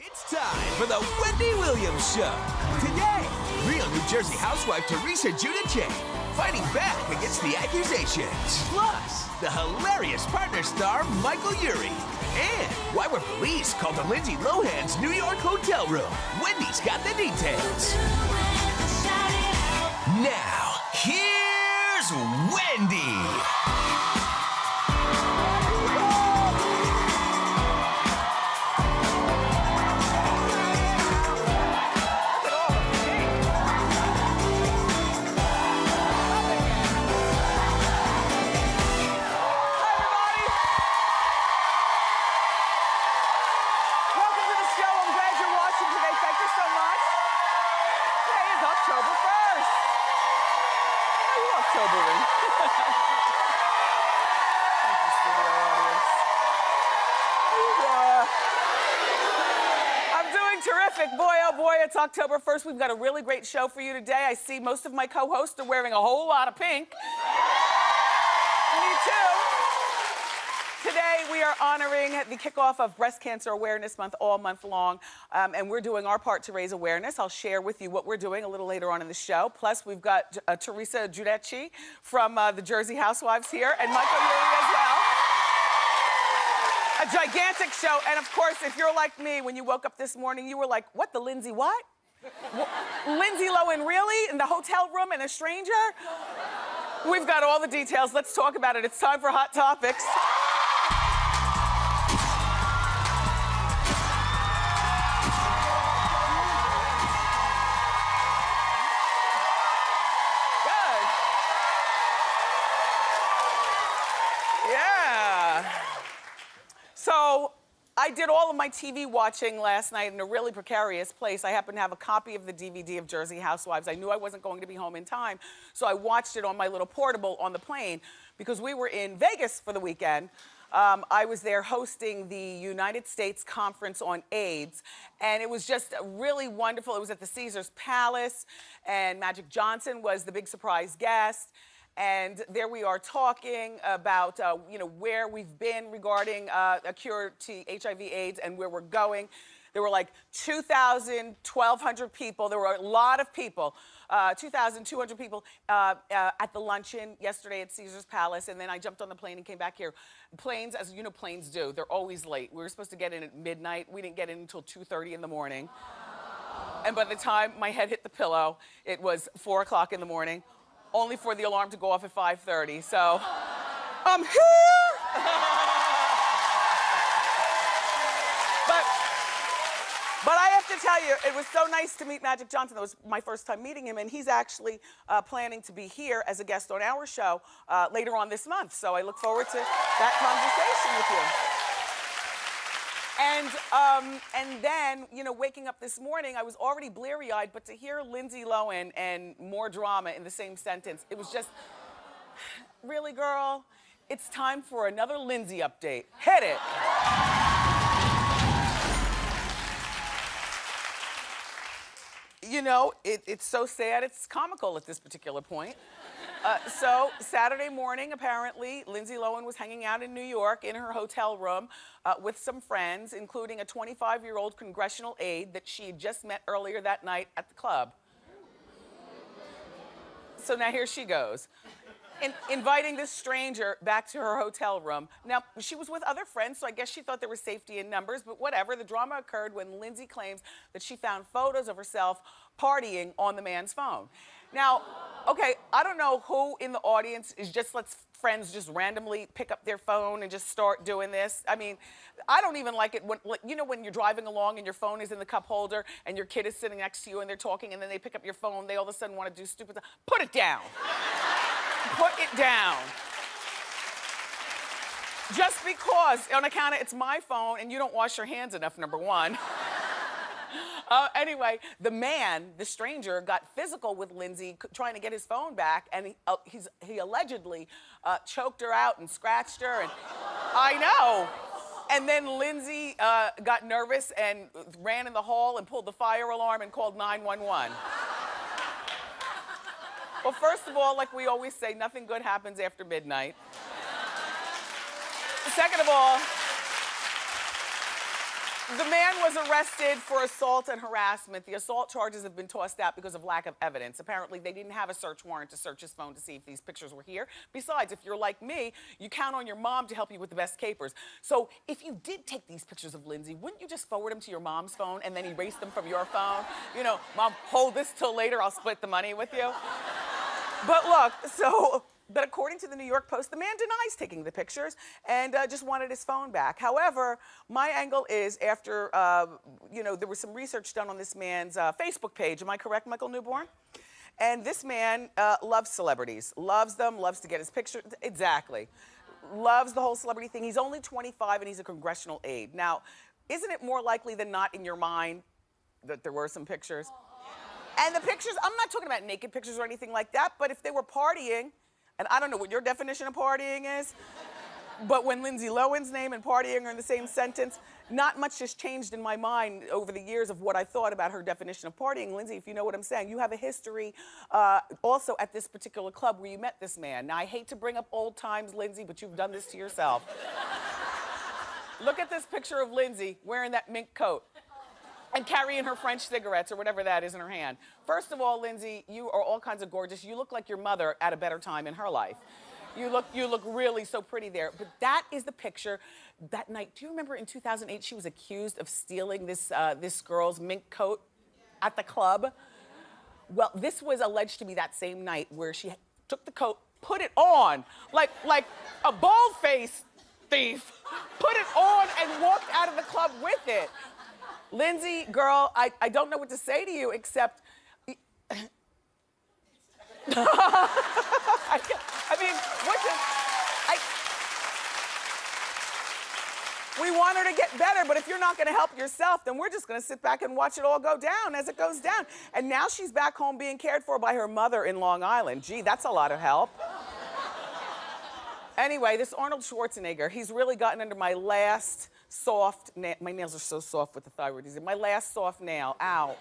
It's time for the Wendy Williams Show. Today, real New Jersey housewife Teresa Giudice fighting back against the accusations. Plus, the hilarious partner star Michael Urie. And why were police called to Lindsay Lohan's New York hotel room? Wendy's got the details. Now, here's Wendy. Terrific. Boy, oh boy, it's October 1st. We've got a really great show for you today. I see most of my co-hosts are wearing a whole lot of pink. Me too. Today, we are honoring the kickoff of Breast Cancer Awareness Month all month long, and we're doing our part to raise awareness. I'll share with you what we're doing a little later on in the show. Plus, we've got Teresa Giudice from the Jersey Housewives here, and Michael Urie as well. A gigantic show, and of course, if you're like me, when you woke up this morning, you were like, what, the Lindsay what? Lindsay Lohan, really? In the hotel room and a stranger? We've got all the details. Let's talk about it. It's time for Hot Topics. So, I did all of my TV watching last night in a really precarious place. I happen to have a copy of the DVD of Jersey Housewives. I knew I wasn't going to be home in time, so I watched it on my little portable on the plane because we were in Vegas for the weekend. I was there hosting the United States Conference on AIDS, and it was just really wonderful. It was at the Caesars Palace, and Magic Johnson was the big surprise guest. And there we are talking about, where we've been regarding a cure to HIV/AIDS and where we're going. There were like 2,000, 1,200 people. There were a lot of people, 2,200 people at the luncheon yesterday at Caesars Palace. And then I jumped on the plane and came back here. Planes, as you know, planes do. They're always late. We were supposed to get in at midnight. We didn't get in until 2:30 in the morning. And by the time my head hit the pillow, it was 4 o'clock in the morning. Only for the alarm to go off at 5:30, so I'm here! But I have to tell you, it was so nice to meet Magic Johnson. That was my first time meeting him, and he's actually planning to be here as a guest on our show later on this month, so I look forward to that conversation with you. And then, waking up this morning, I was already bleary-eyed, but to hear Lindsay Lohan and more drama in the same sentence, it was just, really, girl? It's time for another Lindsay update. Hit it. It's so sad, it's comical at this particular point. So Saturday morning, apparently, Lindsay Lohan was hanging out in New York in her hotel room with some friends, including a 25-year-old congressional aide that she had just met earlier that night at the club. So now here she goes, inviting this stranger back to her hotel room. Now, she was with other friends, so I guess she thought there was safety in numbers, but whatever. The drama occurred when Lindsay claims that she found photos of herself partying on the man's phone. Now, okay, I don't know who in the audience lets friends just randomly pick up their phone and just start doing this. I mean, I don't even like it when you're driving along and your phone is in the cup holder and your kid is sitting next to you and they're talking and then they pick up your phone, they all of a sudden want to do stupid stuff. Put it down. Put it down. Just because, on account of it's my phone and you don't wash your hands enough, number one. Anyway, the stranger, got physical with Lindsay, trying to get his phone back, and he allegedly choked her out and scratched her, and I know. And then Lindsay got nervous and ran in the hall and pulled the fire alarm and called 911. Well, first of all, like we always say, nothing good happens after midnight. Second of all, The man was arrested for assault and harassment. The assault charges have been tossed out because of lack of evidence. Apparently, they didn't have a search warrant to search his phone to see if these pictures were here. Besides, if you're like me, you count on your mom to help you with the best capers. So if you did take these pictures of Lindsay, wouldn't you just forward them to your mom's phone and then erase them from your phone? You know, Mom, hold this till later, I'll split the money with you. But look, but according to the New York Post, the man denies taking the pictures and just wanted his phone back. However, my angle is after, there was some research done on this man's Facebook page. Am I correct, Michael Newborn? And this man loves celebrities, loves them, loves to get his picture. Exactly. Loves the whole celebrity thing. He's only 25 and he's a congressional aide. Now, isn't it more likely than not in your mind that there were some pictures? And the pictures, I'm not talking about naked pictures or anything like that, but if they were partying, and I don't know what your definition of partying is, but when Lindsay Lohan's name and partying are in the same sentence, not much has changed in my mind over the years of what I thought about her definition of partying. Lindsay, if you know what I'm saying, you have a history also at this particular club where you met this man. Now, I hate to bring up old times, Lindsay, but you've done this to yourself. Look at this picture of Lindsay wearing that mink coat and carrying her French cigarettes or whatever that is in her hand. First of all, Lindsay, you are all kinds of gorgeous. You look like your mother at a better time in her life. You look really so pretty there. But that is the picture that night. Do you remember in 2008 she was accused of stealing this girl's mink coat at the club? Well, this was alleged to be that same night where she took the coat, put it on, like a bald-faced thief, put it on and walked out of the club with it. Lindsay, girl, I don't know what to say to you except... We want her to get better, but if you're not gonna help yourself, then we're just gonna sit back and watch it all go down as it goes down. And now she's back home being cared for by her mother in Long Island. Gee, that's a lot of help. Anyway, this Arnold Schwarzenegger, he's really gotten under my last soft nail. My nails are so soft with the thyroid disease. My last soft nail, ow.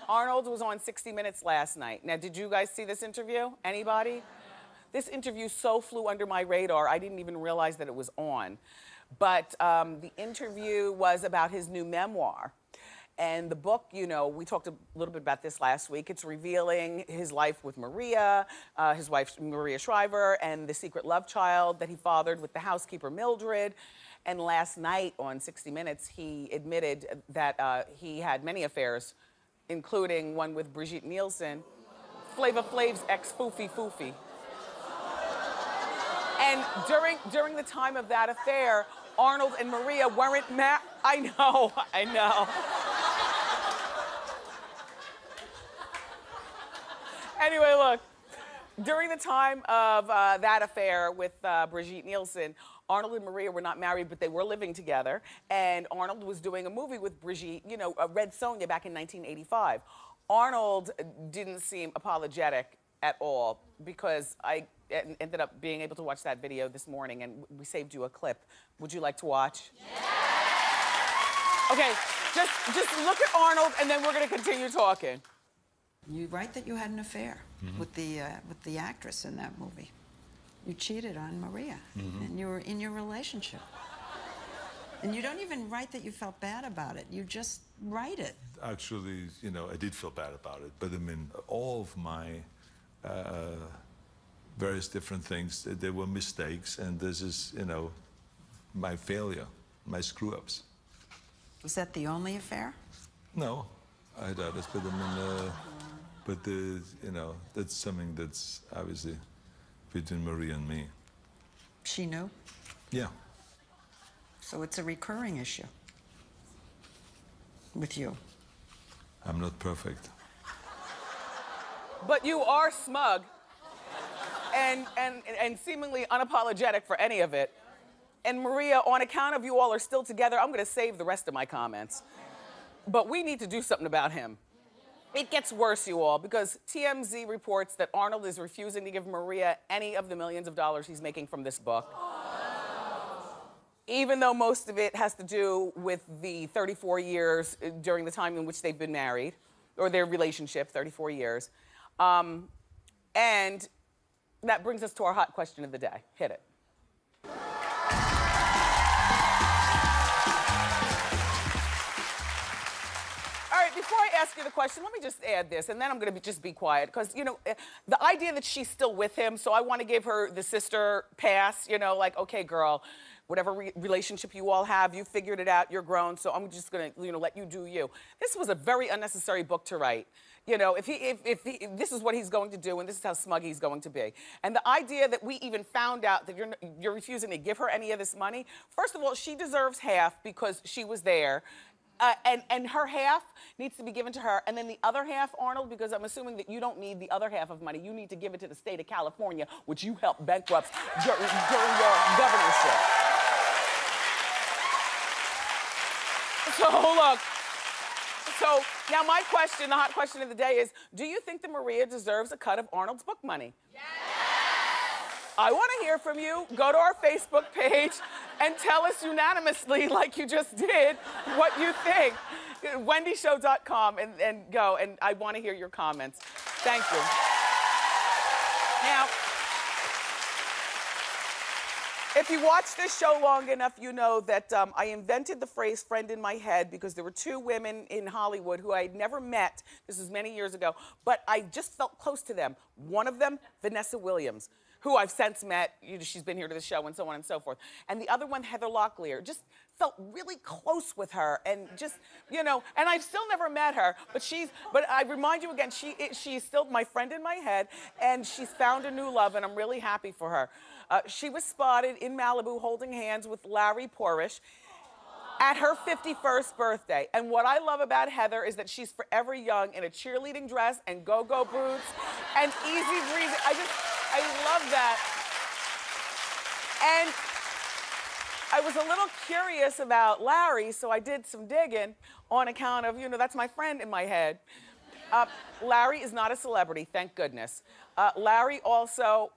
Arnold was on 60 Minutes last night. Now, did you guys see this interview? Anybody? This interview so flew under my radar, I didn't even realize that it was on. But the interview was about his new memoir. And the book, you know, we talked a little bit about this last week. It's revealing his life with Maria, his wife, Maria Shriver, and the secret love child that he fathered with the housekeeper, Mildred. And last night on 60 Minutes, he admitted that he had many affairs, including one with Brigitte Nielsen, Flava Flav's ex-Foofy Foofy. And during the time of that affair, Arnold and Maria weren't married. I know. Anyway, look, during the time of that affair with Brigitte Nielsen, Arnold and Maria were not married, but they were living together. And Arnold was doing a movie with Brigitte, you know, Red Sonja back in 1985. Arnold didn't seem apologetic at all because I ended up being able to watch that video this morning and we saved you a clip. Would you like to watch? Yeah! Okay, just look at Arnold and then we're gonna continue talking. You write that you had an affair with the actress in that movie. You cheated on Maria, and you were in your relationship. And you don't even write that you felt bad about it. You just write it. Actually, you know, I did feel bad about it, but I mean, all of my various different things, they were mistakes, and this is, you know, my failure, my screw-ups. Was that the only affair? No, I had others, but I mean, you know, that's something that's obviously between Maria and me. She knew? Yeah. So it's a recurring issue with you. I'm not perfect. But you are smug and seemingly unapologetic for any of it. And Maria, on account of you all are still together, I'm gonna save the rest of my comments. But we need to do something about him. It gets worse, you all, because TMZ reports that Arnold is refusing to give Maria any of the millions of dollars he's making from this book. Even though most of it has to do with the 34 years during the time in which they've been married, or their relationship, 34 years. And that brings us to our hot question of the day. Hit it. right, before I ask you the question, let me just add this, and then I'm gonna just be quiet, because, you know, the idea that she's still with him, so I wanna give her the sister pass, you know, like, okay, girl, whatever relationship you all have, you figured it out, you're grown, so I'm just gonna, you know, let you do you. This was a very unnecessary book to write. You know, if this is what he's going to do, and this is how smug he's going to be. And the idea that we even found out that you're refusing to give her any of this money, first of all, she deserves half because she was there. And her half needs to be given to her. And then the other half, Arnold, because I'm assuming that you don't need the other half of money. You need to give it to the state of California, which you helped bankrupt during your governorship. So look, so now my question, the hot question of the day is, do you think that Maria deserves a cut of Arnold's book money? Yes! I want to hear from you. Go to our Facebook page and tell us unanimously, like you just did, what you think. wendyshow.com and go, and I want to hear your comments. Thank you. Now, if you watch this show long enough, you know that I invented the phrase friend in my head because there were two women in Hollywood who I had never met, this was many years ago, but I just felt close to them. One of them, Vanessa Williams, who I've since met, she's been here to the show and so on and so forth. And the other one, Heather Locklear, just felt really close with her and just, you know, and I've still never met her, but I remind you again, she's still my friend in my head, and she's found a new love, and I'm really happy for her. She was spotted in Malibu holding hands with Larry Porish at her 51st birthday. And what I love about Heather is that she's forever young in a cheerleading dress and go-go boots and easy breezy. I love that. And I was a little curious about Larry, so I did some digging on account of, you know, that's my friend in my head. Larry is not a celebrity, thank goodness. Larry also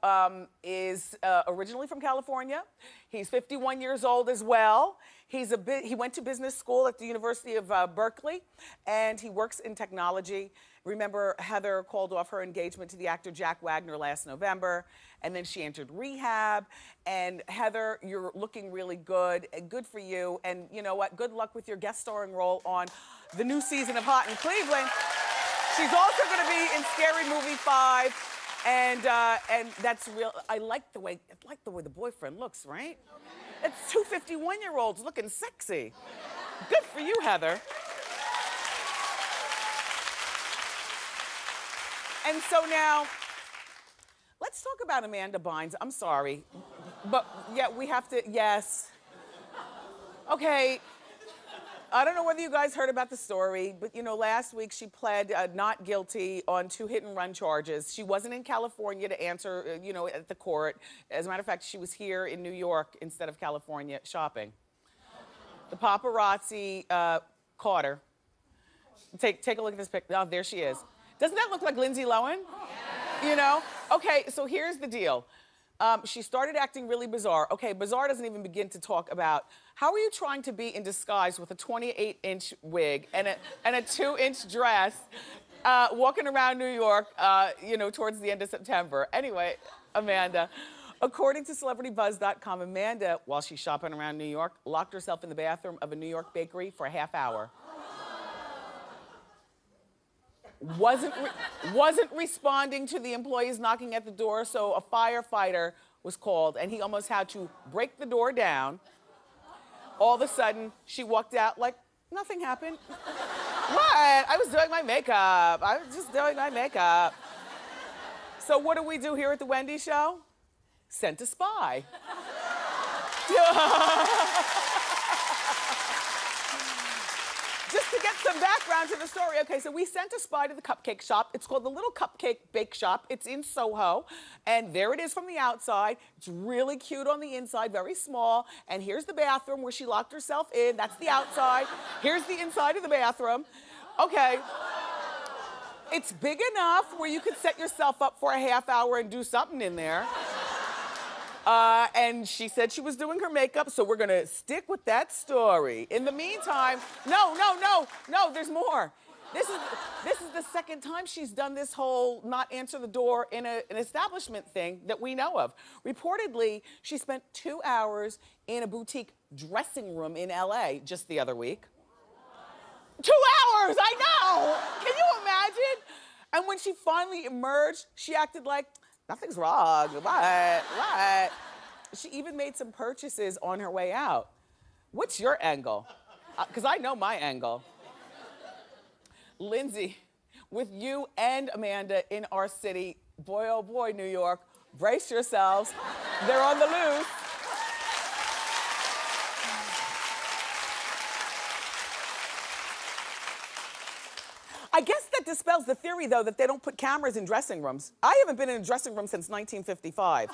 is originally from California. He's 51 years old as well. He went to business school at the University of Berkeley, and he works in technology. Remember, Heather called off her engagement to the actor Jack Wagner last November, and then she entered rehab. And Heather, you're looking really good. Good for you. And you know what? Good luck with your guest starring role on the new season of Hot in Cleveland. She's also going to be in Scary Movie 5. And that's real. I like the way the boyfriend looks, right? It's two 51-year-olds looking sexy. Good for you, Heather. And so now, let's talk about Amanda Bynes. I'm sorry, but yeah, we have to, yes. Okay, I don't know whether you guys heard about the story, but you know, last week she pled not guilty on 2 hit-and-run charges. She wasn't in California to answer, you know, at the court. As a matter of fact, she was here in New York instead of California shopping. The paparazzi caught her. Take a look at this picture. Oh, there she is. Doesn't that look like Lindsay Lohan? Yeah. You know? Okay, so here's the deal. She started acting really bizarre. Okay, bizarre doesn't even begin to talk about how are you trying to be in disguise with a 28-inch wig and a 2-inch dress walking around New York, you know, towards the end of September. Anyway, Amanda, according to CelebrityBuzz.com, Amanda, while she's shopping around New York, locked herself in the bathroom of a New York bakery for a half hour. Wasn't responding to the employees knocking at the door, so a firefighter was called, and he almost had to break the door down. All of a sudden, she walked out like nothing happened. What? I was doing my makeup. I was just doing my makeup. So what do we do here at the Wendy Show? Sent a spy. Just to get some background to the story, okay, so we sent a spy to the cupcake shop. It's called the Little Cupcake Bake Shop. It's in Soho, and there it is from the outside. It's really cute on the inside, very small, and here's the bathroom where she locked herself in. That's the outside. Here's the inside of the bathroom. Okay. It's big enough where you could set yourself up for a half hour and do something in there. And she said she was doing her makeup, so we're gonna stick with that story. In the meantime, no, there's more. This is the second time she's done this whole not answer the door in an establishment thing that we know of. Reportedly, she spent 2 hours in a boutique dressing room in LA just the other week. 2 hours, I know! And when she finally emerged, she acted like, nothing's wrong, what? She even made some purchases on her way out. What's your angle? Because I know my angle. Lindsay, with you and Amanda in our city, boy, oh boy, New York, brace yourselves. They're on the loose. I guess that dispels the theory, though, that they don't put cameras in dressing rooms. I haven't been in a dressing room since 1955.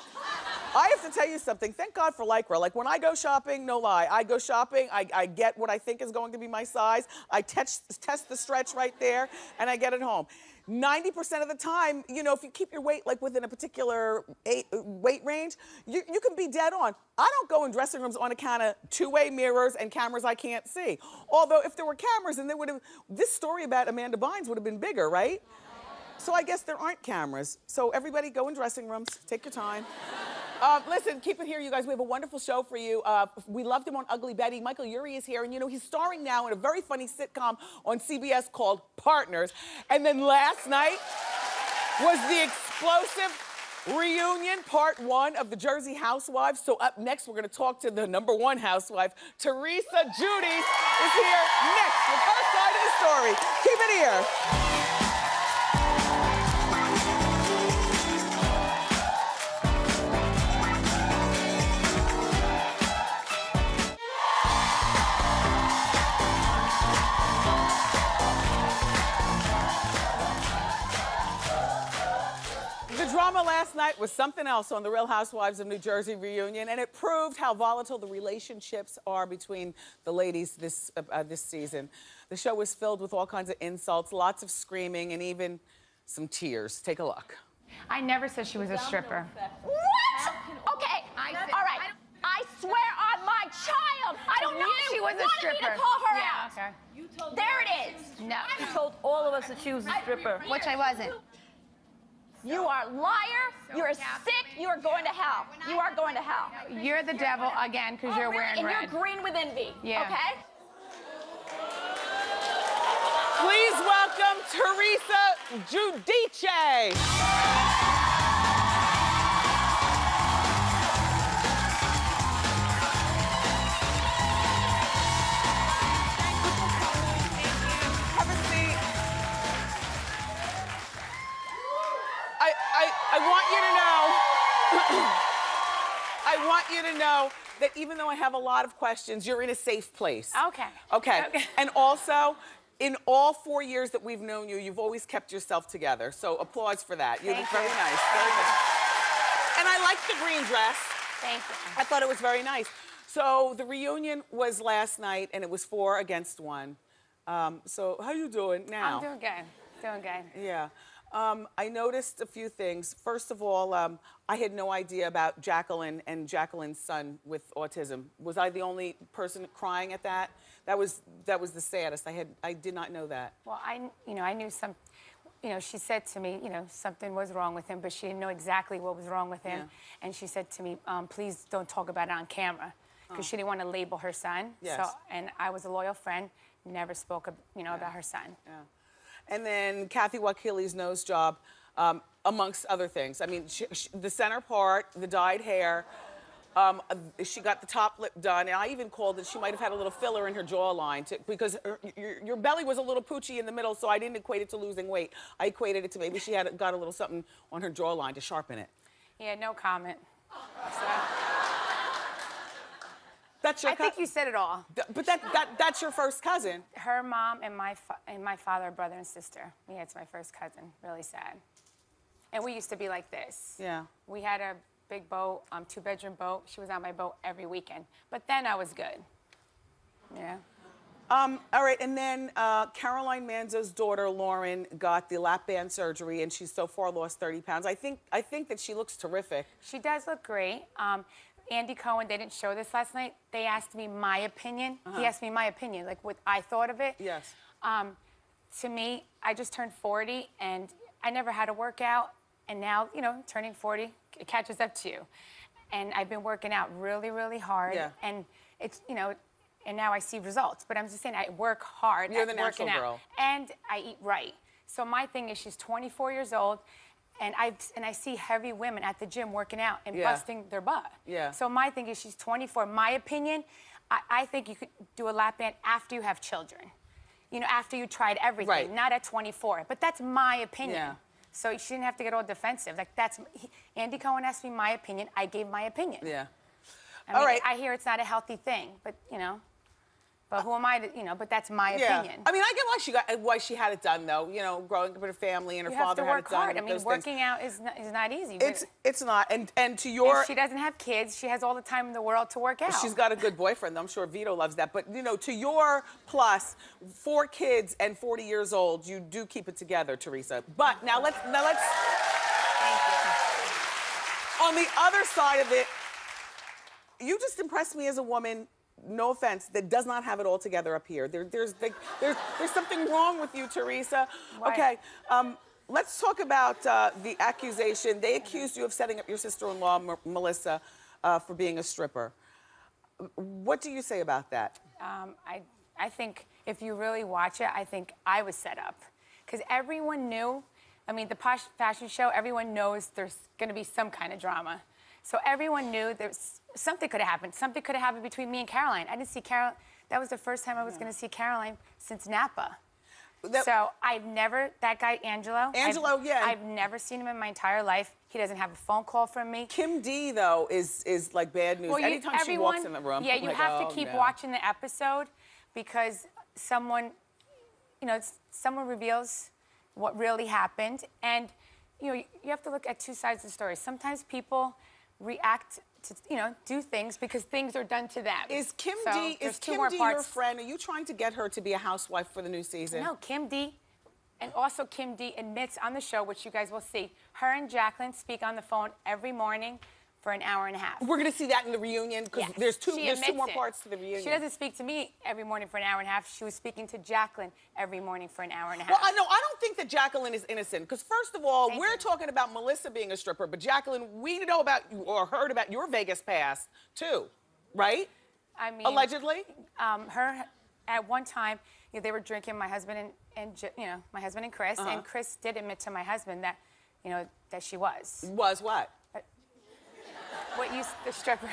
I have to tell you something. Thank God for Lycra. Like, when I go shopping, no lie, I go shopping, I get what I think is going to be my size, I test the stretch right there, and I get it home. 90% of the time, you know, if you keep your weight like within a particular weight range, you can be dead on. I don't go in dressing rooms on account of two-way mirrors and cameras I can't see. Although if there were cameras, and this story about Amanda Bynes would have been bigger, right? So I guess there aren't cameras. So everybody go in dressing rooms, take your time. Listen, keep it here, you guys. We have a wonderful show for you. We loved him on Ugly Betty. Michael Urie is here, and you know, he's starring now in a very funny sitcom on CBS called Partners. And then last night was the explosive reunion, part 1 of the Jersey Housewives. So up next, we're gonna talk to the #1 housewife, Teresa Giudice is here next with her side of the story. Keep it here. The drama last night was something else on the Real Housewives of New Jersey reunion, and it proved how volatile the relationships are between the ladies this season. The show was filled with all kinds of insults, lots of screaming, and even some tears. Take a look. I never said she was a stripper. What? Okay, all right. I swear on my child, I don't know she was a stripper. Me to call her Yeah, out. okay. There it is. No. You told all of us that she was a stripper. Which I wasn't. You are a liar. You're sick. You are going to hell. You are going to hell. You're the devil again because you're really? wearing and red. you're green with envy. Yeah. Okay? Please welcome Teresa Giudice. I want you to know that even though I have a lot of questions, you're in a safe place. Okay. Okay. Okay. And also, in all 4 years that we've known you, you've always kept yourself together. So applause for that. You look very nice. Very nice. And I like the green dress. Thank you. I thought it was very nice. So the reunion was last night, and it was 4 against 1. So how you doing now? I'm doing good. Doing good. Yeah. I noticed a few things. First of all, I had no idea about Jacqueline and Jacqueline's son with autism. Was I the only person crying at that? That was the saddest. I did not know that. Well, I knew some, she said to me, something was wrong with him, but she didn't know exactly what was wrong with him. Yeah. And she said to me, please don't talk about it on camera, because she didn't want to label her son. Yes. So, and I was a loyal friend, never spoke, about her son. Yeah. And then Kathy Wakili's nose job, amongst other things. I mean, the center part, the dyed hair, she got the top lip done, and I even called it she might have had a little filler in her jawline because your belly was a little poochy in the middle, so I didn't equate it to losing weight. I equated it to maybe she got a little something on her jawline to sharpen it. Yeah, no comment. So, That's your I think you said it all. But that's your first cousin. Her mom and my father are brother and sister. Yeah, it's my first cousin. Really sad. And we used to be like this. Yeah. We had a big boat, 2-bedroom boat. She was on my boat every weekend. But then I was good. Yeah. All right, and then Caroline Manzo's daughter, Lauren, got the lap band surgery, and she's so far lost 30 pounds. I think that she looks terrific. She does look great. Andy Cohen, they didn't show this last night. They asked me my opinion. He asked me my opinion, like what I thought of it. Yes. To me, I just turned 40, and I never had a workout. And now, turning 40, it catches up to you. And I've been working out really, really hard. Yeah. And it's, and now I see results. But I'm just saying, I work hard You're at the natural working out. girl. And I eat right. So my thing is she's 24 years old, and I see heavy women at the gym working out and busting their butt. Yeah. So my thing is she's 24. My opinion, I think you could do a lap band after you have children. You know, after you tried everything, not at 24. But that's my opinion. Yeah. So she didn't have to get all defensive. Like Andy Cohen asked me my opinion. I gave my opinion. Yeah. I mean, I hear it's not a healthy thing, but you know. But who am I to, you know, but that's my opinion. I mean, I get why she had it done, though. You know, growing up in a family and her father had it done. You have to work hard. I mean, working out is not easy. It's not. And to your... And she doesn't have kids. She has all the time in the world to work out. She's got a good boyfriend. I'm sure Vito loves that. But, you know, to your plus, 4 kids and 40 years old, you do keep it together, Teresa. But now let's... Thank you. On the other side of it, you just impressed me as a woman, no offense, that does not have it all together up here. There's something wrong with you, Teresa. Why? Okay, let's talk about the accusation. They accused you of setting up your sister-in-law, Melissa, for being a stripper. What do you say about that? I think if you really watch it, I think I was set up. Because everyone knew, I mean, the Posh Fashion Show, everyone knows there's going to be some kind of drama. So everyone knew there's something could have happened. Something could have happened between me and Caroline. I didn't see Caroline. That was the first time I was going to see Caroline since Napa. So I've never, that guy, Angelo. I've never seen him in my entire life. He doesn't have a phone call from me. Kim D, though, is like bad news. Well, Anytime she walks in the room. Yeah, you have to keep watching the episode because someone, you know, someone reveals what really happened. And, you know, you have to look at 2 sides of the story. Sometimes people react to, you know, do things because things are done to them. Is Kim D your friend? Are you trying to get her to be a housewife for the new season? No, Kim D. And also Kim D admits on the show, which you guys will see, her and Jacqueline speak on the phone every morning for an hour and a half. We're going to see that in the reunion because there's two more parts to the reunion. She doesn't speak to me every morning for an hour and a half. She was speaking to Jacqueline every morning for an hour and a half. Well, I don't think that Jacqueline is innocent because first of all, we're talking about Melissa being a stripper, but Jacqueline, we know about you or heard about your Vegas past too, right? I mean, allegedly. Her at one time, you know, they were drinking. My husband and my husband and Chris, and Chris did admit to my husband that, you know, that she was. Was what? The stripper.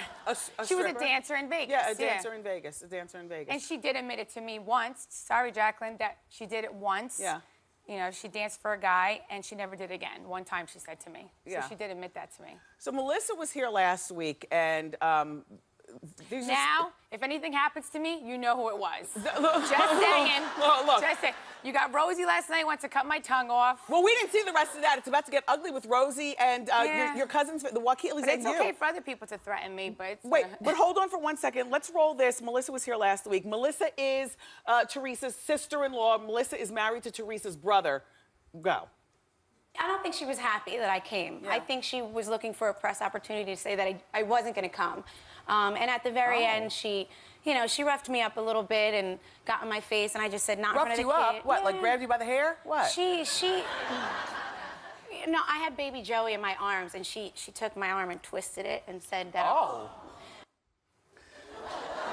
She was a dancer in Vegas. Yeah, a dancer in Vegas. A dancer in Vegas. And she did admit it to me once. Sorry, Jacqueline, that she did it once. Yeah. You know, she danced for a guy, and she never did it again. One time, she said to me. Yeah. So she did admit that to me. So Melissa was here last week, and now, if anything happens to me, you know who it was. Just saying. Look. Just saying. You got Rosie last night, went to cut my tongue off. Well, we didn't see the rest of that. It's about to get ugly with Rosie and your cousins, the Wakilis, but it's okay for other people to threaten me, but... Wait, but hold on for 1 second. Let's roll this. Melissa was here last week. Melissa is Teresa's sister-in-law. Melissa is married to Teresa's brother. Go. I don't think she was happy that I came. I think she was looking for a press opportunity to say that I wasn't going to come. And at the very end, she, you know, she roughed me up a little bit and got in my face, and I just said, not in front of the kid. Roughed you up? What, like grabbed you by the hair? What? She, no, I had baby Joey in my arms, and she took my arm and twisted it and said that. Oh.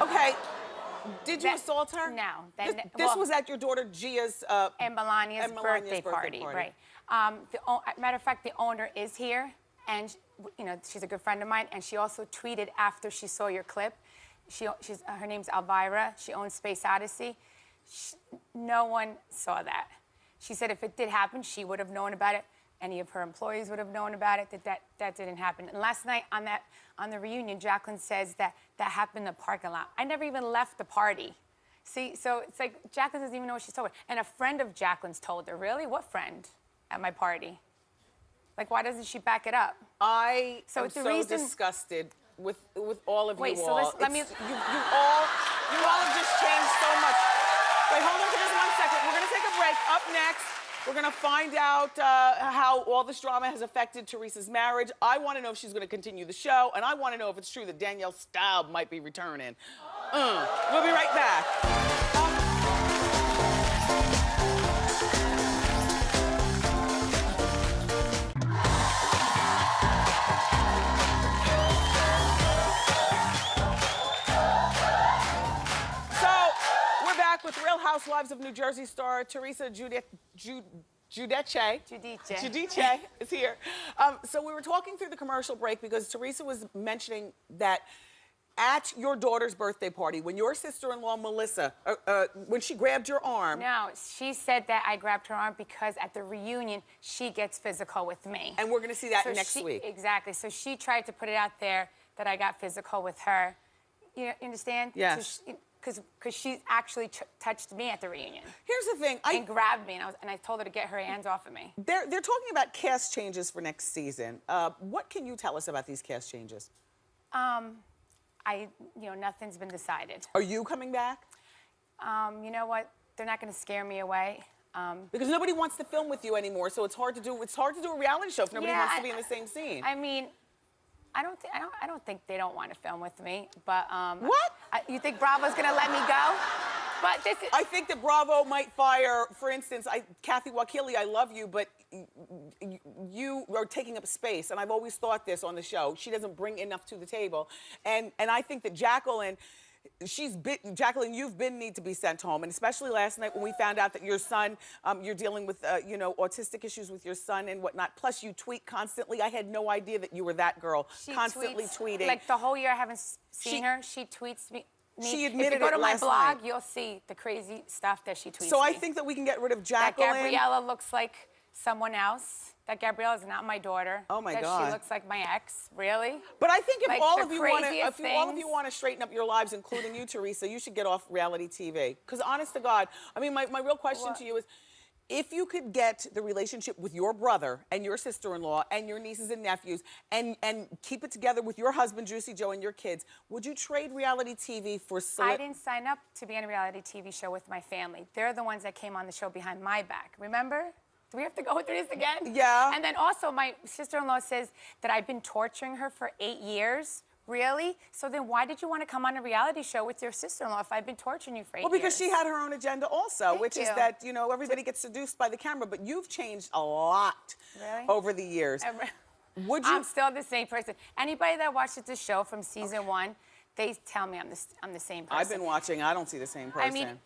Okay. Did you assault her? No. This was at your daughter Gia's and Melania's birthday party. Right. Matter of fact, the owner is here, and you know she's a good friend of mine. And she also tweeted after she saw your clip. Her name's Elvira. She owns Space Odyssey. No one saw that. She said if it did happen, she would have known about it. Any of her employees would have known about it. That didn't happen. And last night on the reunion, Jacqueline says that happened in the parking lot. I never even left the party. See, so it's like Jacqueline doesn't even know what she's talking about. And a friend of Jacqueline's told her. Really? What friend? At my party. Like, why doesn't she back it up? I am so disgusted with all of you all. Wait, so let me... You all have just changed so much. Wait, hold on for just 1 second. We're going to take a break. Up next, we're going to find out how all this drama has affected Teresa's marriage. I want to know if she's going to continue the show, and I want to know if it's true that Danielle Staub might be returning. We'll be right back. With Real Housewives of New Jersey star Teresa Giudice. Giudice. Giudice. Giudice is here. So we were talking through the commercial break because Teresa was mentioning that at your daughter's birthday party, when your sister-in-law, Melissa, when she grabbed your arm. No, she said that I grabbed her arm because at the reunion, she gets physical with me. And we're going to see that next week. Exactly. So she tried to put it out there that I got physical with her. You understand? Yes. Because she actually touched me at the reunion. Here's the thing. And grabbed me, and I told her to get her hands off of me. They're talking about cast changes for next season. What can you tell us about these cast changes? Nothing's been decided. Are you coming back? You know what? They're not going to scare me away. Because nobody wants to film with you anymore, so it's hard to do a reality show if nobody wants to be in the same scene. I mean, I don't think they don't want to film with me, but what? You think Bravo's going to let me go? But this is... I think that Bravo might fire, for instance, Kathy Wakili, I love you, but you are taking up space, and I've always thought this on the show. She doesn't bring enough to the table, and I think that Jacqueline, you've been need to be sent home, and especially last night when we found out that your son, you're dealing with, autistic issues with your son and whatnot. Plus, you tweet constantly. I had no idea that you were that girl, constantly tweeting. Like the whole year I haven't seen her, she tweets me. She admitted if you go to my last blog, night. You'll see the crazy stuff that she tweets. So I think that we can get rid of Jacqueline. That Gabriella looks like someone else. That Gabriella is not my daughter. Oh my God. She looks like my ex. Really? But I think if like all of you want to things. straighten up your lives, including you, Teresa, you should get off reality TV. Because honest to God, I mean, my real question to you is, if you could get the relationship with your brother and your sister-in-law and your nieces and nephews and keep it together with your husband, Juicy Joe, and your kids, would you trade reality TV for... I didn't sign up to be on a reality TV show with my family. They're the ones that came on the show behind my back. Remember? Do we have to go through this again? Yeah. And then also, my sister-in-law says that I've been torturing her for 8 years. Really? So then why did you want to come on a reality show with your sister-in-law if I've been torturing you for 8 years? Well, because she had her own agenda also, which is that, you everybody gets seduced by the camera, but you've changed a lot over the years. I'm still the same person. Anybody that watches the show from season 1, they tell me I'm the same person. I've been watching. I don't see the same person. I mean,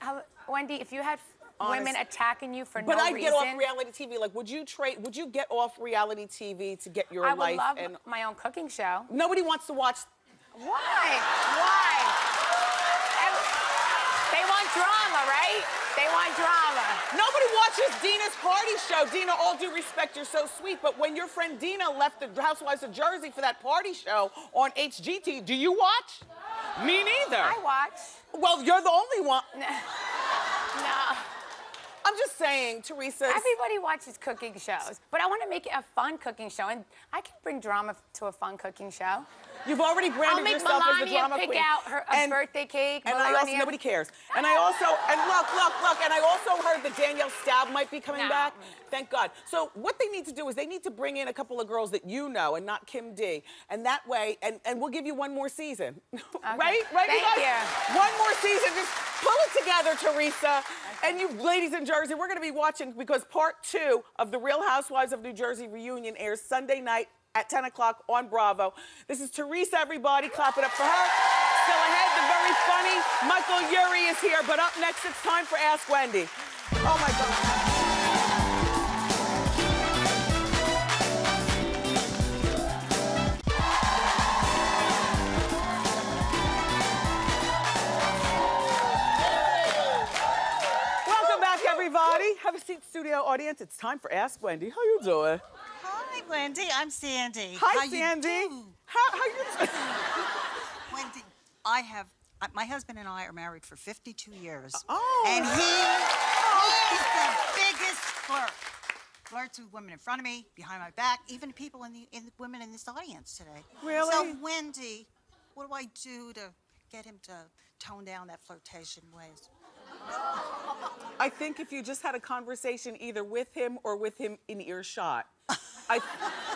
Wendy, if you had women attacking you for no reason... But I'd get off reality TV. Like, would you get off reality TV to get your life? I would love my own cooking show. Nobody wants to watch... Why? They want drama, right? They want drama. Nobody watches Dina's party show. Dina, all due respect, you're so sweet, but when your friend Dina left the Housewives of Jersey for that party show on HGT, do you watch? Me neither. I watch. Well, you're the only one. No. I'm just saying, Teresa. Everybody watches cooking shows, but I want to make it a fun cooking show, and I can bring drama to a fun cooking show. You've already branded yourself as the drama pick queen. out her birthday cake. And nobody cares. And I also, and look, and I also heard that Danielle Staub might be coming back. Thank God. So what they need to do is they need to bring in a couple of girls that you know and not Kim D. And that way, and we'll give you one more season. Okay. Right, Thank you guys? you. One more season. Just pull it together, Teresa. And you ladies in Jersey, we're going to be watching because part 2 of the Real Housewives of New Jersey reunion airs Sunday night at 10 o'clock on Bravo. This is Teresa, everybody. Clap it up for her. Still ahead, the very funny Michael Urie is here. But up next, it's time for Ask Wendy. Oh, my God. Welcome back, everybody. Have a seat, studio audience. It's time for Ask Wendy. How you doing? Hi, Wendy. I'm Sandy. Hi, Sandy. How you doing? Wendy, my husband and I are married for 52 years. Oh. And he's the biggest flirt. Flirts with women in front of me, behind my back, even people in the women in this audience today. Really? So, Wendy, what do I do to get him to tone down that flirtation ways? I think if you just had a conversation either with him or with him in earshot,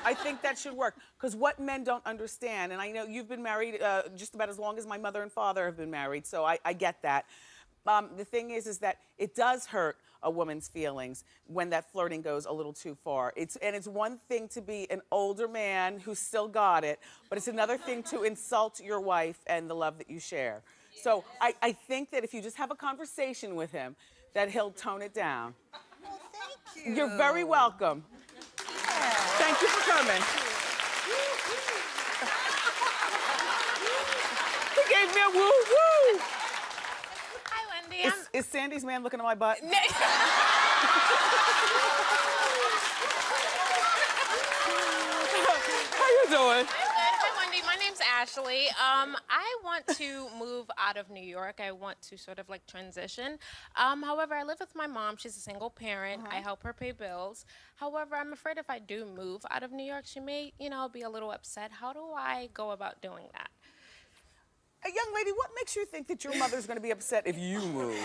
I think that should work. Because what men don't understand, and I know you've been married just about as long as my mother and father have been married, so I get that. The thing is that it does hurt a woman's feelings when that flirting goes a little too far. It's one thing to be an older man who's still got it, but it's another thing to insult your wife and the love that you share. So I think that if you just have a conversation with him, that he'll tone it down. Well, thank you. You're very welcome. Thank you for coming. He gave me a woo-woo. Hi, Wendy. Is Sandy's man looking at my butt? How you doing? I'm good. Hi, Wendy. My name's Ashley. I want to move out of New York. I want to sort of like transition. However, I live with my mom. She's a single parent. I help her pay bills. However, I'm afraid if I do move out of New York, she may, be a little upset. How do I go about doing that? Young lady, what makes you think that your mother's going to be upset if you move?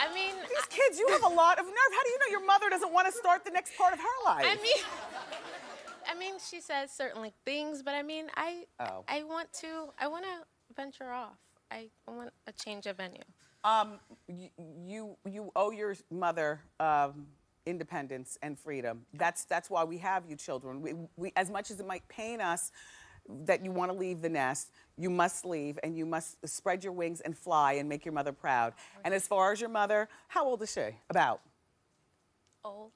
I mean, These kids, you have a lot of nerve. How do you know your mother doesn't want to start the next part of her life? I mean, she says certain things, but I mean, I want to venture off. I want a change of venue. You owe your mother independence and freedom. That's why we have you children. We as much as it might pain us that you want to leave the nest, you must leave and you must spread your wings and fly and make your mother proud. And as far as your mother, how old is she? About? Old.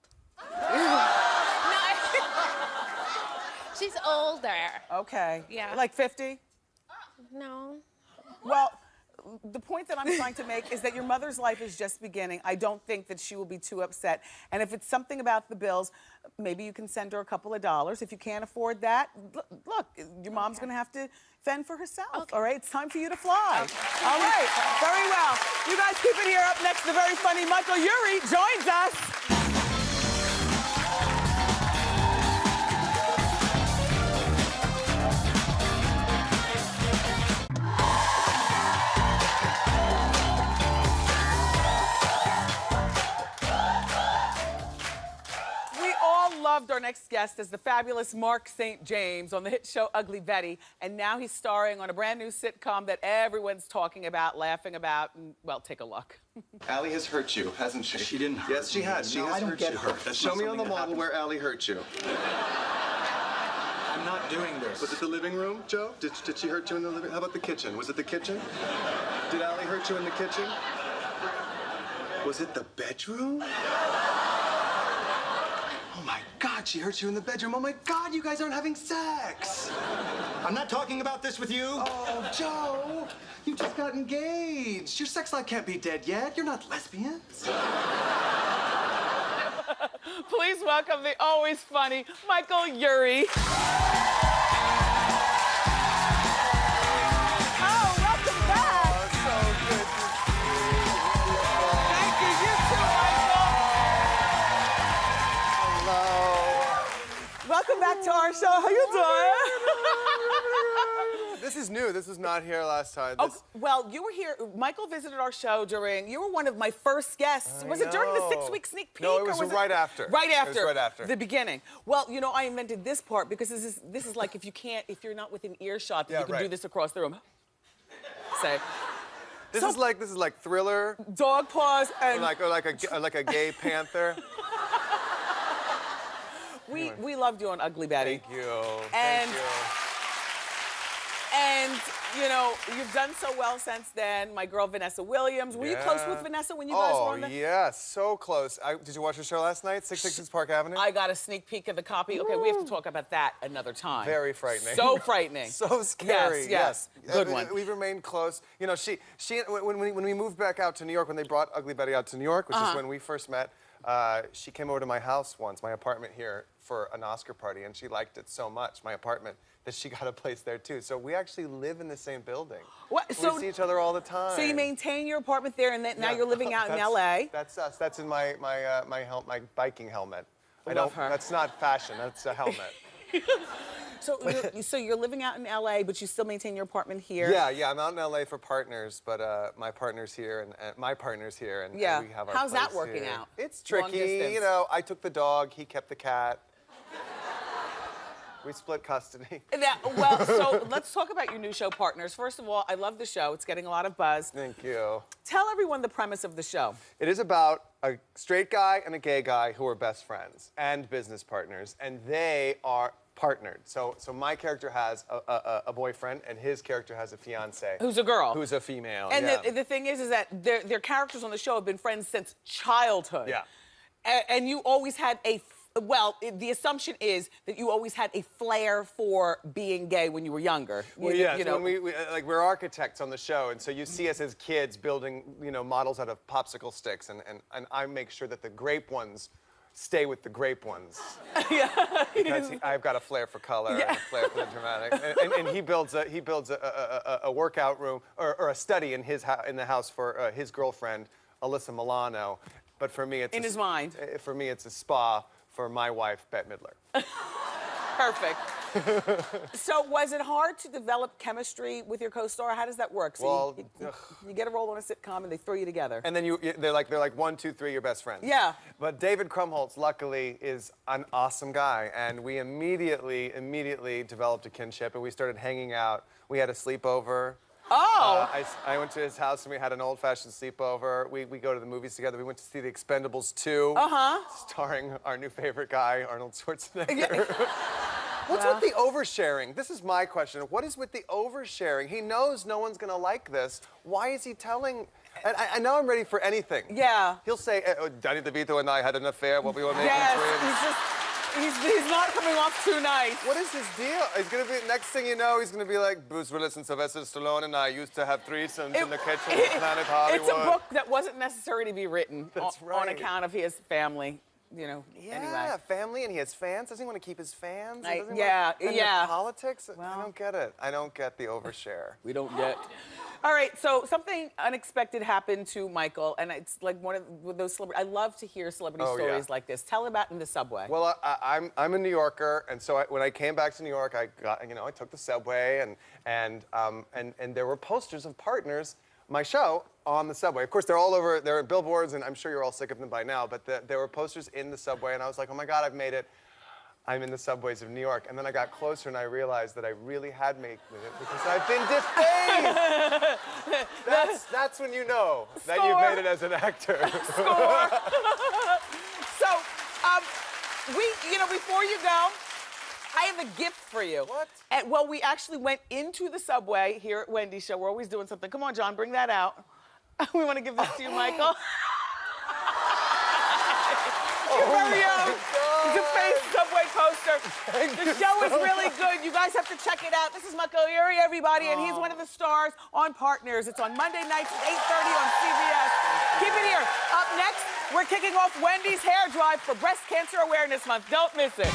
She's older. Okay. Yeah. Like 50? No. Well, the point that I'm trying to make is that your mother's life is just beginning. I don't think that she will be too upset. And if it's something about the bills, maybe you can send her a couple of dollars. If you can't afford that, look, your mom's going to have to fend for herself, all right? It's time for you to fly. All right, very well. You guys keep it here. Up next, the very funny Michael Urie joins us. Loved our next guest as the fabulous Mark St. James on the hit show Ugly Betty, and now he's starring on a brand new sitcom that everyone's talking about, laughing about, and, well, take a look. Allie has hurt you, hasn't she? She didn't hurt Yes, she has. She No, has I don't hurt get you. hurt. That's Show not me on the something that model happens. where Allie hurt you. I'm not doing this. Was it the living room, Joe? Did she hurt you in the living? How about the kitchen? Was it the kitchen? Did Allie hurt you in the kitchen? Was it the bedroom? Oh my God, she hurt you in the bedroom. Oh my God, you guys aren't having sex. I'm not talking about this with you. Oh, Joe, you just got engaged. Your sex life can't be dead yet. You're not lesbians. Please welcome the always funny Michael Urie. Oh, welcome back. Oh, so good to see you. Thank you. You too, Michael. Hello. Welcome back to our show. How you doing? This is new. This was not here last time. Oh, well, you were here. Michael visited our show during. You were one of my first guests. Was it during the 6-week sneak peek? No, it was or right after. Right after. It was right after. The beginning. Well, I invented this part because this is like if you're not within earshot, that you can do this across the room. Say. This is like Thriller. Dog paws and Or like a gay panther. We loved you on Ugly Betty. Thank you. And- Thank you. And, you've done so well since then. My girl, Vanessa Williams. Were you close with Vanessa when you guys were on the... Oh, yeah, so close. Did you watch her show last night, 666 Park Avenue? I got a sneak peek of the copy. Okay, we have to talk about that another time. Very frightening. So frightening. So scary. Yes. Good one. We've remained close. She when we moved back out to New York, when they brought Ugly Betty out to New York, which is when we first met, she came over to my house once, my apartment here, for an Oscar party, and she liked it so much, my apartment, that she got a place there too. So we actually live in the same building. What? We So see each other all the time. So you maintain your apartment there, and then now you're living out in L.A. That's us. That's in my biking helmet. Love her. That's not fashion. That's a helmet. So you're living out in L.A., but you still maintain your apartment here. Yeah. I'm out in L.A. for partners, but my partner's here, and my partner's here, and we have our How's that place working here. out? It's Long tricky. distance. I took the dog. He kept the cat. We split custody. So let's talk about your new show, Partners. First of all, I love the show. It's getting a lot of buzz. Thank you. Tell everyone the premise of the show. It is about a straight guy and a gay guy who are best friends and business partners, and they are partnered. So my character has a boyfriend, and his character has a fiance. Who's a girl. Who's a female. And the thing is that their characters on the show have been friends since childhood. Yeah. And you always had the assumption is that you always had a flair for being gay when you were younger. Well, yes, when we're architects on the show, and so you see us as kids building, models out of popsicle sticks, and I make sure that the grape ones stay with the grape ones. Yeah. Because I've got a flair for color and a flair for the dramatic. And he builds a workout room or a study in the house for his girlfriend, Alyssa Milano. But for me, it's his mind. For me, it's a spa for my wife, Bette Midler. Perfect. So was it hard to develop chemistry with your co-star? How does that work? So you get a role on a sitcom and they throw you together. And then they're like 1, 2, 3, you're best friends. Yeah. But David Krumholtz, luckily, is an awesome guy, and we immediately developed a kinship, and we started hanging out. We had a sleepover. Oh! I went to his house and we had an old-fashioned sleepover. We go to the movies together. We went to see The Expendables 2. Starring our new favorite guy, Arnold Schwarzenegger. What's with the oversharing? This is my question. What is with the oversharing? He knows no one's gonna like this. Why is he telling? And I know I'm ready for anything. Yeah. He'll say, Danny DeVito and I had an affair while we were making twins. He's not coming off too nice. What is his deal? He's gonna be, next thing you know, he's gonna be like, Bruce Willis and Sylvester Stallone and I used to have threesomes in the kitchen of Planet Hollywood. It's a book that wasn't necessary to be written on account of his family. Yeah, anyway. family, and he has fans. Doesn't he want to keep his fans? Politics? Well, I don't get it. I don't get the overshare. We don't get. All right, so something unexpected happened to Michael, and it's like one of those celebrities. I love to hear celebrity stories like this. Tell about in the subway. Well, I'm a New Yorker, and so when I came back to New York, I took the subway, and there were posters of Partners, my show, on the subway. Of course, they're all over. There are billboards, and I'm sure you're all sick of them by now. But there were posters in the subway, and I was like, oh my God, I've made it. I'm in the subways of New York. And then I got closer and I realized that I really had made it because I've been defaced. That's when you know that you've made it as an actor. Score. So, before you go, I have a gift for you. What? Well, we actually went into the subway here at Wendy's show. We're always doing something. Come on, John, bring that out. We want to give this to you, Michael. Your very own defaced subway poster. The show is really good. You guys have to check it out. This is Michael Urie, everybody, and he's one of the stars on Partners. It's on Monday nights at 8:30 on CBS. Keep it here. Up next, we're kicking off Wendy's hair drive for Breast Cancer Awareness Month. Don't miss it.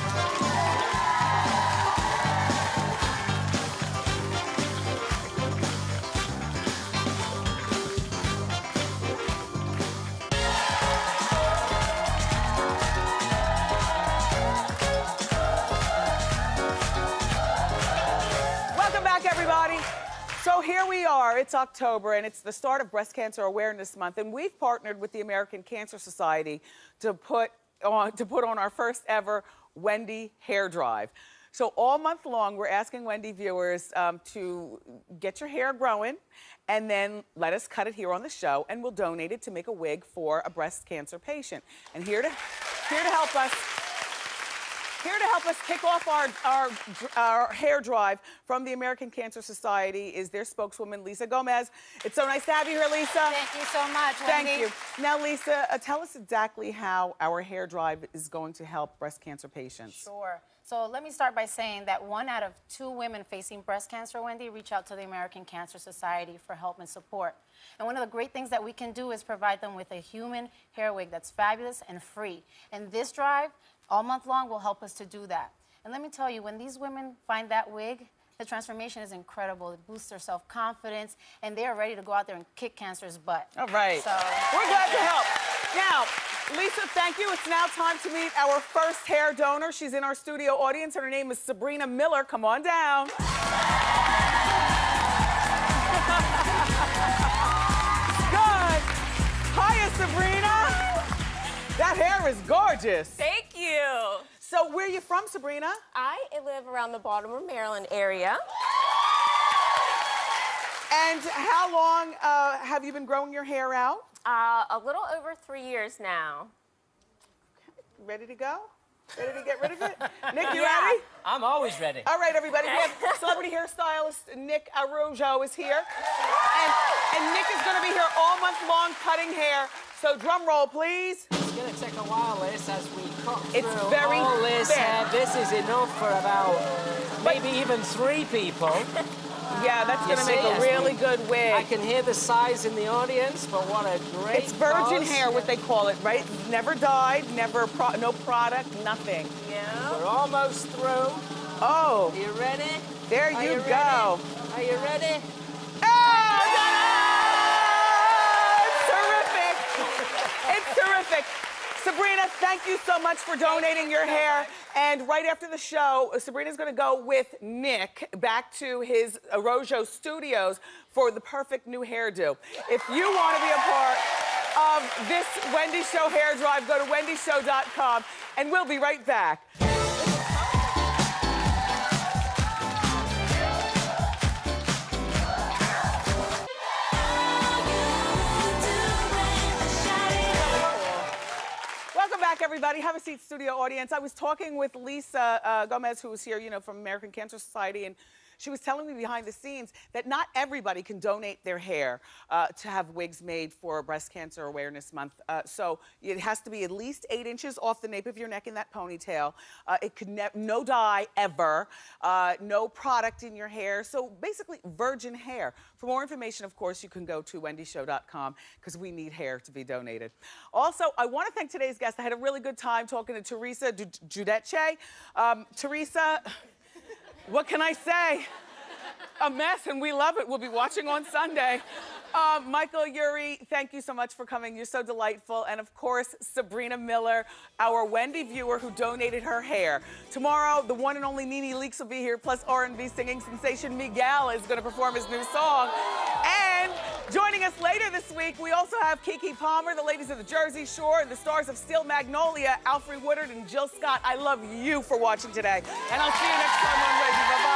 So here we are, it's October, and it's the start of Breast Cancer Awareness Month, and we've partnered with the American Cancer Society to put on our first ever Wendy hair drive. So all month long, we're asking Wendy viewers to get your hair growing, and then let us cut it here on the show, and we'll donate it to make a wig for a breast cancer patient. And here to help us kick off our hair drive from the American Cancer Society is their spokeswoman, Lisa Gomez. It's so nice to have you here, Lisa. Thank you so much, Wendy. Thank you. Now, Lisa, tell us exactly how our hair drive is going to help breast cancer patients. Sure. So let me start by saying that 1 out of 2 women facing breast cancer, Wendy, reach out to the American Cancer Society for help and support. And one of the great things that we can do is provide them with a human hair wig that's fabulous and free. And this drive, all month long, will help us to do that. And let me tell you, when these women find that wig, the transformation is incredible. It boosts their self-confidence, and they are ready to go out there and kick cancer's butt. All right. So we're glad to help. Now, Lisa, thank you. It's now time to meet our first hair donor. She's in our studio audience, and her name is Sabrina Miller. Come on down. Good. Hiya, Sabrina. That hair is gorgeous. Thank you. So where are you from, Sabrina? I live around the Baltimore, Maryland area. And how long have you been growing your hair out? A little over 3 years now. Okay. Ready to go? Ready to get rid of it? Nick, you ready? I'm always ready. All right, everybody. We have celebrity hairstylist Nick Araujo is here. And Nick is going to be here all month long cutting hair. So drum roll, please. It's going to take a while, Liz, as we cut through very all this thin. hair. This is enough for about maybe even 3 people. Yeah, that's going to make a really good wig. I can hear the sighs in the audience, but what a great It's virgin buzz. hair, what they call it, right? Never dyed, no product, nothing. Yeah. We're almost through. Oh. Are you ready? There Are you you go. Ready? Are you ready? Oh, it's terrific. Sabrina, thank you so much for donating your hair. And right after the show, Sabrina's going to go with Nick back to his Araujo studios for the perfect new hairdo. If you want to be a part of this Wendy Show hair drive, go to wendyshow.com, and we'll be right back. Welcome back, everybody. Have a seat, studio audience. I was talking with Lisa Gomez, who was here, you know, from American Cancer Society, and she was telling me behind the scenes that not everybody can donate their hair to have wigs made for Breast Cancer Awareness Month. So it has to be at least 8 inches off the nape of your neck in that ponytail. It could no dye ever, no product in your hair. So basically, virgin hair. For more information, of course, you can go to wendyshow.com because we need hair to be donated. Also, I want to thank today's guest. I had a really good time talking to Teresa Giudice. Teresa, what can I say? A mess, and we love it. We'll be watching on Sunday. Michael Urie, thank you so much for coming. You're so delightful. And of course, Sabrina Miller, our Wendy viewer who donated her hair. Tomorrow, the one and only Nene Leakes will be here, plus R&B singing sensation Miguel is going to perform his new song. And joining us later this week, we also have Keke Palmer, the ladies of the Jersey Shore, and the stars of Steel Magnolia, Alfre Woodard and Jill Scott. I love you for watching today. And I'll see you next time on Wendy. Bye-bye.